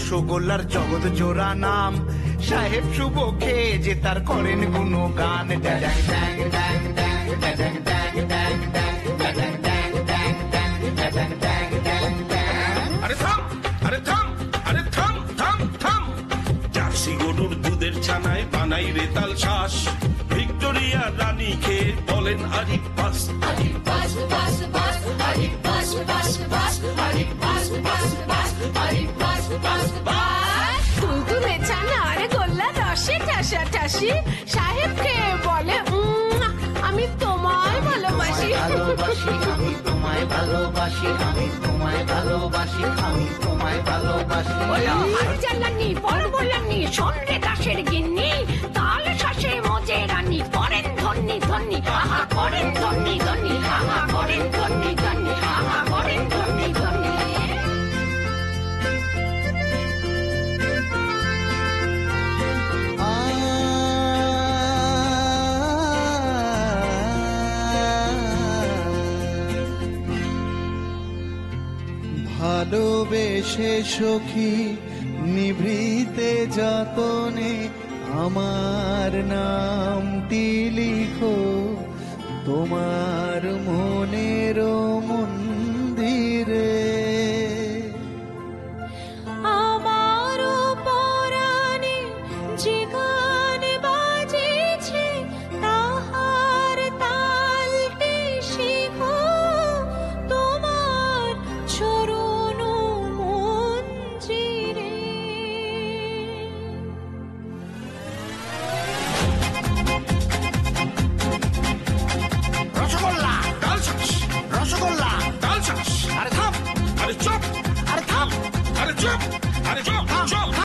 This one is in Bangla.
রসগোল্লার জগৎ জোড়া নাম, সাহেব শুভ খেয়ে যে তার করেন গুণগান। ড্যাং ড্যাং ড্যাং ড্যাং ড্যাং ড্যাং ড্যাং ড্যাং ড্যাং ড্যাং ড্যাং ড্যাং ড্যাং ড্যাং ড্যাং ড্যাং। আরে থাম, আরে থাম, আরে থাম থাম থাম। জার্সি গরুর দুধের ছানায় বানাই রেতাল শ্বাস, ভিক্টোরিয়া রানী খেয়ে বলেন আরিফ বাস। আরিফ বাস বাস বাস, আরিফ বাস বাস বাস, আরিফ বাস বাস বাস, আরিফ বাস বাস বাস। তুলতুলে ছানার গোল্লা রসে ঠাসা ঠাসি, সাহেব খেয়ে বলে আমি তোমায় ভালোবাসি। ভালোবাসি আমি তোমায় ভালোবাসি, আমি তোমায় ভালোবাসি, আমি তোমায় ভালোবাসি। আর জ্বালানি বড় বলানি সন্ধ্যে দাসের গিন্নি, তাল শাসে মজে রানী করেন ধন্যি ধন্যি, আহা করেন ধন্যি ধন্যি, আহা করেন ধন্যি ধন্যি, আহা করেন ধন্যি ধন্যি। ভালোবেসে সখী নিভৃতে যতনে আমার নামটি লিখো তোমার মনের মন্দিরে। আমার পরাণে যে গান বাজেছে তাহার তালটি শিখো তোমার চরণ মঞ্জিরে। রসগোল্লা ডাল শ্বাস, রসগোল্লা। ডাল শ্বাস। আরে থাম, আরে চুপ, আরে থাম, আরে চুপ, আরে চুপ চুপ।